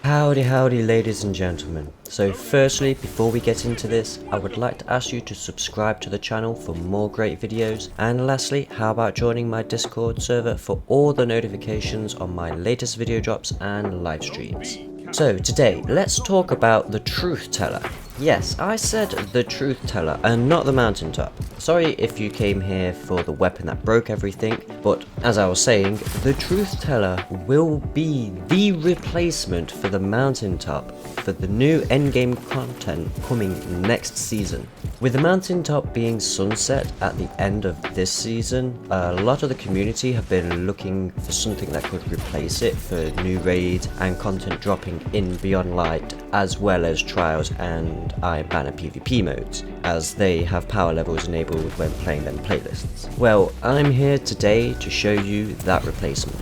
Howdy ladies and gentlemen. So firstly, before we get into this, I would like to ask you to subscribe to the channel for more great videos, and lastly, how about joining my Discord server for all the notifications on my latest video drops and live streams. So today, let's talk about the Truthteller. Yes, I said the Truthteller and not the Mountaintop. Sorry if you came here for the weapon that broke everything, but as I was saying, the Truthteller will be the replacement for the Mountaintop for the new endgame content coming next season. With the Mountaintop being sunset at the end of this season, a lot of the community have been looking for something that could replace it for new raids and content dropping in Beyond Light, as well as Trials and Iron Banner PvP modes, as they have power levels enabled when playing them playlists. Well, I'm here today to show you that replacement.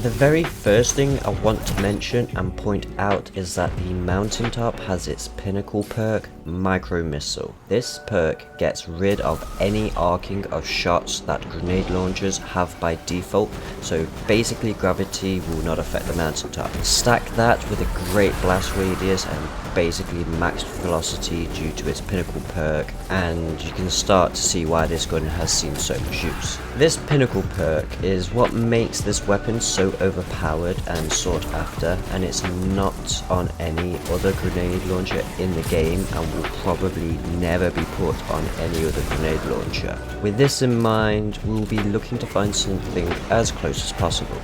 The very first thing I want to mention and point out is that the Mountaintop has its pinnacle perk, Micro Missile. This perk gets rid of any arcing of shots that grenade launchers have by default, so basically gravity will not affect the Mountaintop. Stack that with a great blast radius and basically maxed velocity due to its pinnacle perk, and you can start to see why this gun has seen so much use. This pinnacle perk is what makes this weapon so overpowered and sought after, and it's not on any other grenade launcher in the game and will probably never be put on any other grenade launcher. With this in mind, we'll be looking to find something as close as possible.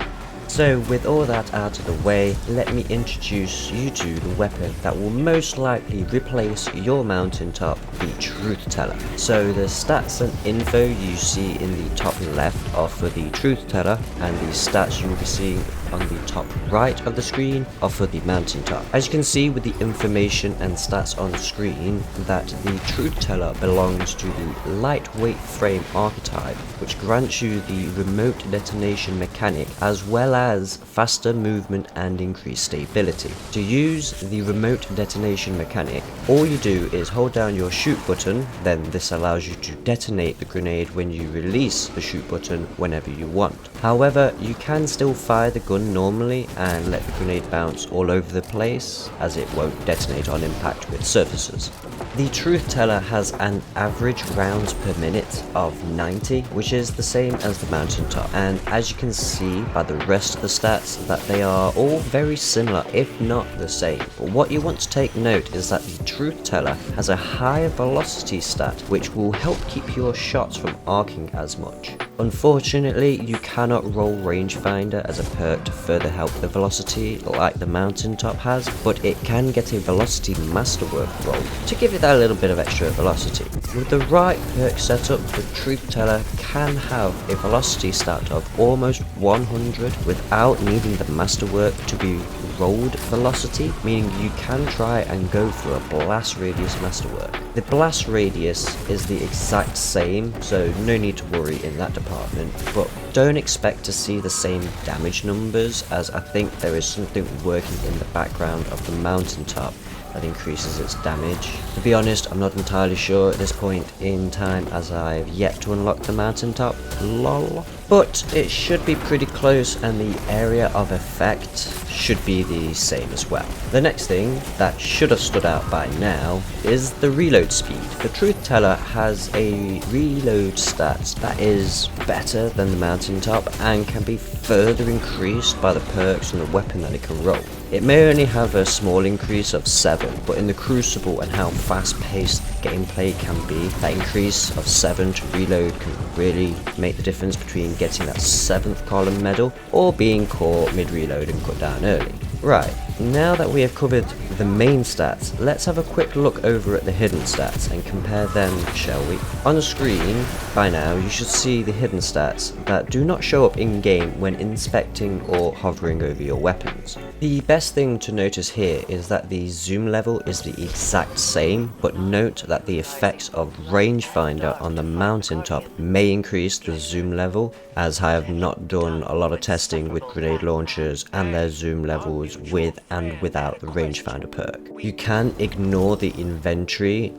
So with all that out of the way, let me introduce you to the weapon that will most likely replace your Mountaintop, the Truthteller. So the stats and info you see in the top left are for the Truthteller, and the stats you will be seeing on the top right of the screen are for the Mountaintop. As you can see with the information and stats on the screen, that the Truthteller belongs to the lightweight frame archetype, which grants you the remote detonation mechanic as well as faster movement and increased stability. To use the remote detonation mechanic, all you do is hold down your shoot button, then this allows you to detonate the grenade when you release the shoot button whenever you want. However, you can still fire the gun normally and let the grenade bounce all over the place, as it won't detonate on impact with surfaces. The Truthteller has an average rounds per minute of 90, which is the same as the Mountaintop, and as you can see by the rest of the stats that they are all very similar, if not the same. But what you want to take note is that the Truthteller has a higher velocity stat, which will help keep your shots from arcing as much. Unfortunately, you cannot roll rangefinder as a perk to further help the velocity like the Mountaintop has, but it can get a velocity masterwork roll to give it that little bit of extra velocity. With the right perk setup, the Truthteller can have a velocity stat of almost 100 without needing the masterwork to be rolled velocity, meaning you can try and go for a blast radius masterwork. The blast radius is the exact same, so no need to worry in that department, but don't expect to see the same damage numbers, as I think there is something working in the background of the Mountaintop that increases its damage. To be honest, I'm not entirely sure at this point in time, as I've yet to unlock the Mountaintop, lol. But it should be pretty close, and the area of effect should be the same as well. The next thing that should have stood out by now is the reload speed. The Truthteller has a reload stat that is better than the Mountaintop and can be further increased by the perks and the weapon that it can roll. It may only have a small increase of 7, but in the Crucible and how fast paced gameplay can be, that increase of 7 to reload can really make the difference between getting that 7th column medal or being caught mid reload and cut down early. Right, now that we have covered the main stats, let's have a quick look over at the hidden stats and compare them, shall we? On the screen, by now, you should see the hidden stats that do not show up in-game when inspecting or hovering over your weapons. The best thing to notice here is that the zoom level is the exact same, but note that the effects of rangefinder on the Mountaintop may increase the zoom level, as I have not done a lot of testing with grenade launchers and their zoom levels with and without the rangefinder perk. You can ignore the inventory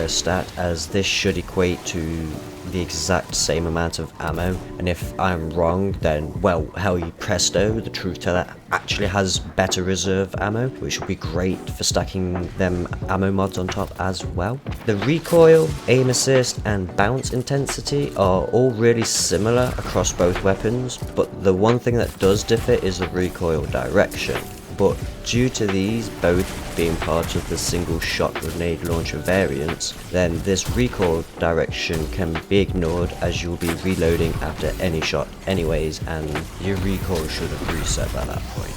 stat, as this should equate to the exact same amount of ammo, and if I'm wrong, then well, hell, presto, the Truthteller actually has better reserve ammo, which will be great for stacking them ammo mods on top as well. The recoil, aim assist and bounce intensity are all really similar across both weapons, but the one thing that does differ is the recoil direction. But due to these both being part of the single shot grenade launcher variants, then this recoil direction can be ignored as you'll be reloading after any shot anyways, and your recoil should have reset by that point.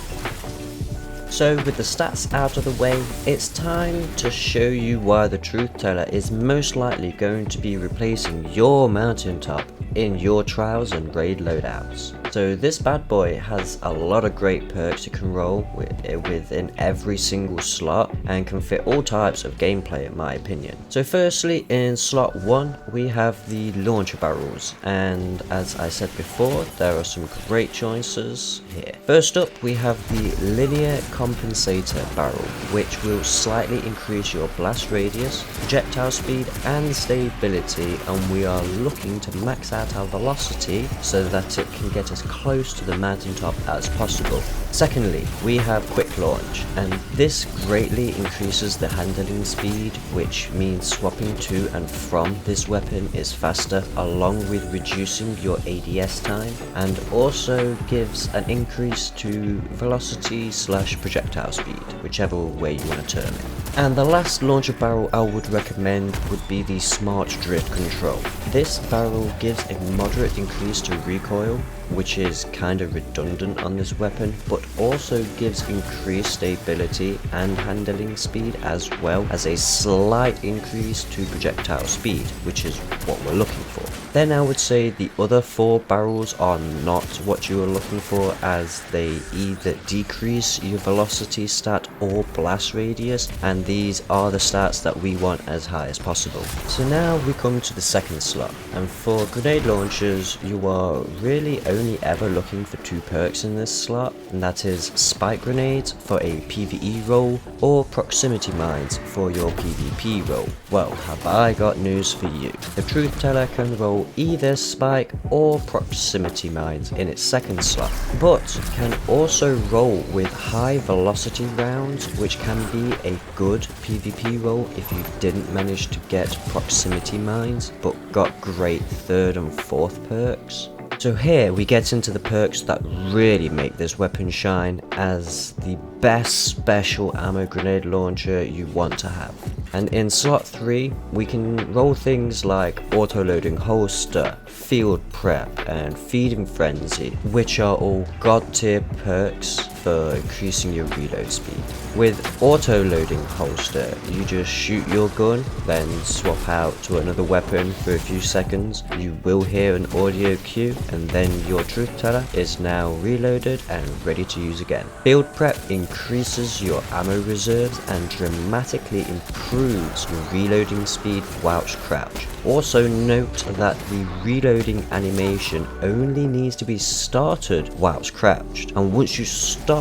So with the stats out of the way, it's time to show you why the Truthteller is most likely going to be replacing your Mountaintop in your trials and raid loadouts. So this bad boy has a lot of great perks you can roll within every single slot and can fit all types of gameplay in my opinion. So firstly, in slot 1 we have the launcher barrels, and as I said before, there are some great choices here. First up we have the linear Compensator barrel, which will slightly increase your blast radius, projectile speed and stability, and we are looking to max out our velocity so that it can get as close to the Mountaintop as possible. Secondly, we have quick launch, and this greatly increases the handling speed, which means swapping to and from this weapon is faster, along with reducing your ADS time, and also gives an increase to velocity / projectile speed, whichever way you want to term it. And the last launcher barrel I would recommend would be the Smart Drift Control. This barrel gives a moderate increase to recoil, which is kind of redundant on this weapon, but also gives increased stability and handling speed, as well as a slight increase to projectile speed, which is what we're looking for. Then I would say the other 4 barrels are not what you are looking for, as they either decrease your velocity stat or blast radius, and these are the stats that we want as high as possible. So now we come to the second slot, and for grenade launchers you are really only ever looking for 2 perks in this slot, and that is spike grenades for a PvE role or proximity mines for your PvP role. Well, have I got news for you. The Truthteller can roll either spike or proximity mines in its second slot, but can also roll with high velocity rounds, which can be a good PvP role if you didn't manage to get proximity mines but got great 3rd and 4th perks. So here we get into the perks that really make this weapon shine as the best special ammo grenade launcher you want to have. And in slot 3 we can roll things like auto-loading holster, field prep and feeding frenzy, which are all god tier perks for increasing your reload speed. With auto-loading holster, you just shoot your gun, then swap out to another weapon for a few seconds. You will hear an audio cue, and then your Truthteller is now reloaded and ready to use again. Field prep increases your ammo reserves and dramatically improves your reloading speed whilst crouched. Also note that the reloading animation only needs to be started whilst crouched, and once you start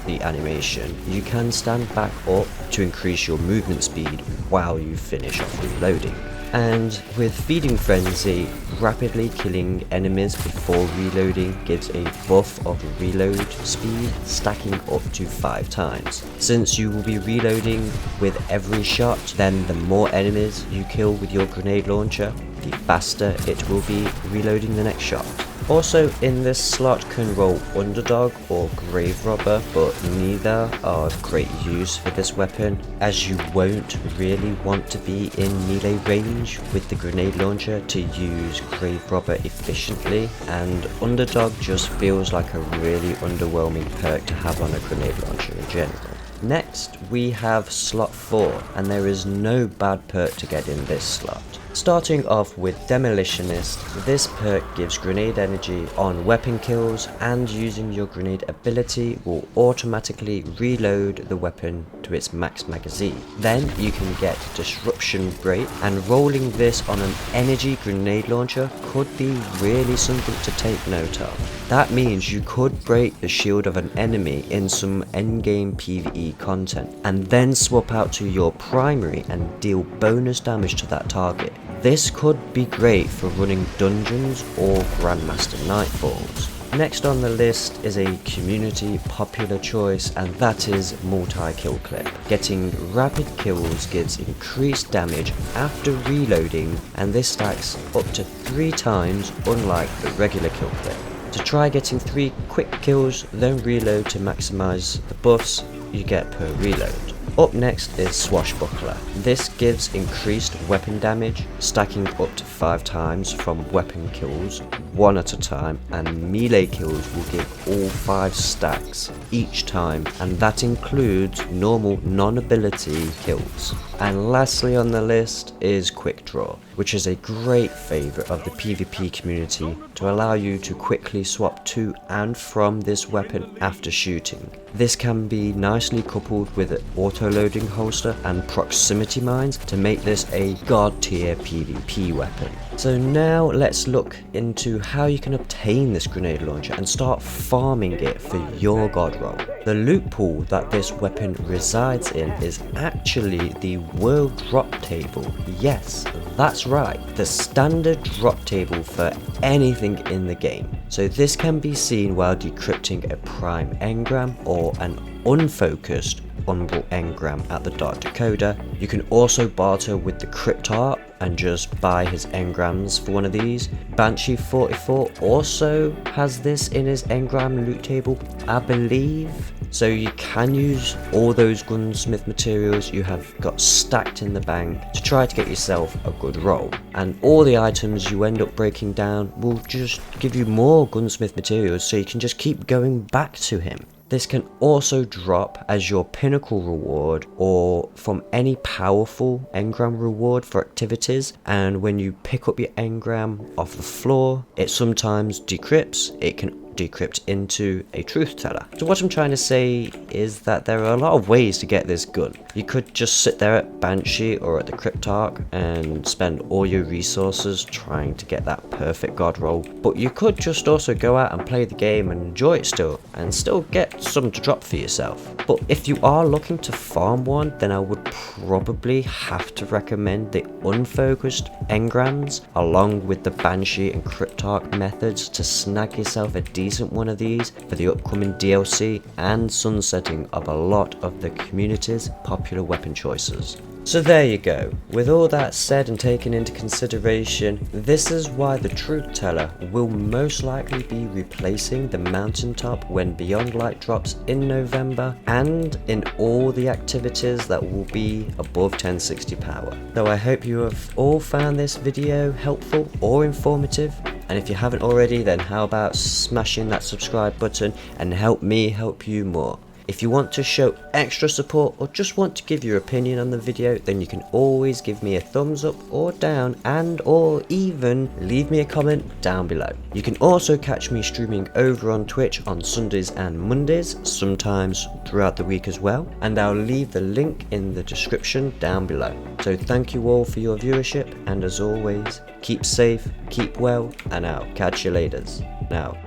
the animation you can stand back up to increase your movement speed while you finish off reloading. And with Feeding Frenzy, rapidly killing enemies before reloading gives a buff of reload speed, stacking up to 5 times. Since you will be reloading with every shot, then the more enemies you kill with your grenade launcher, the faster it will be reloading the next shot. Also in this slot can roll Underdog or Grave Robber, but neither are of great use for this weapon, as you won't really want to be in melee range with the grenade launcher to use Grave Robber efficiently, and Underdog just feels like a really underwhelming perk to have on a grenade launcher in general. Next we have slot 4, and there is no bad perk to get in this slot. Starting off with Demolitionist, this perk gives grenade energy on weapon kills, and using your grenade ability will automatically reload the weapon to its max magazine. Then you can get Disruption Break, and rolling this on an energy grenade launcher could be really something to take note of. That means you could break the shield of an enemy in some endgame PvE PvP content, and then swap out to your primary and deal bonus damage to that target. This could be great for running dungeons or Grandmaster Nightfalls. Next on the list is a community popular choice, and that is multi-kill clip. Getting rapid kills gives increased damage after reloading, and this stacks up to 3 times unlike the regular kill clip. To try getting 3 quick kills, then reload to maximize the buffs you get per reload. Up next is Swashbuckler. This gives increased weapon damage, stacking up to 5 times from weapon kills, 1 at a time, and melee kills will give all 5 stacks each time, and that includes normal non-ability kills. And lastly on the list is Quick Draw, which is a great favourite of the PvP community to allow you to quickly swap to and from this weapon after shooting. This can be nicely coupled with an auto-loading holster and proximity mines to make this a god tier PvP weapon. So now let's look into how you can obtain this grenade launcher and start farming it for your god roll. The loot pool that this weapon resides in is actually the world drop table. Yes, that's right, the standard drop table for anything in the game. So this can be seen while decrypting a prime engram or an unfocused umbral engram at the Dark Decoder. You can also barter with the Cryptarch and just buy his engrams for one of these. Banshee 44 also has this in his engram loot table, I believe. So you can use all those gunsmith materials you have got stacked in the bank to try to get yourself a good roll. And all the items you end up breaking down will just give you more gunsmith materials, so you can just keep going back to him. This can also drop as your pinnacle reward or from any powerful engram reward for activities, and when you pick up your engram off the floor, it sometimes decrypts. It can decrypt into a Truthteller. So what I'm trying to say is that there are a lot of ways to get this gun. You could just sit there at Banshee or at the Cryptarch and spend all your resources trying to get that perfect god roll, but you could just also go out and play the game and enjoy it still, and still get some to drop for yourself. But if you are looking to farm one, then I would probably have to recommend the unfocused engrams along with the Banshee and Cryptarch methods to snag yourself a decent one of these for the upcoming DLC and sunsetting of a lot of the community's popular weapon choices. So there you go. With all that said and taken into consideration, this is why the Truthteller will most likely be replacing the Mountaintop when Beyond Light drops in November, and in all the activities that will be above 1060 power. So I hope you have all found this video helpful or informative, and if you haven't already, then how about smashing that subscribe button and help me help you more. If you want to show extra support or just want to give your opinion on the video, then you can always give me a thumbs up or down, and or even leave me a comment down below. You can also catch me streaming over on Twitch on Sundays and Mondays, sometimes throughout the week as well, and I'll leave the link in the description down below. So thank you all for your viewership, and as always, keep safe, keep well, and I'll catch you later. Now.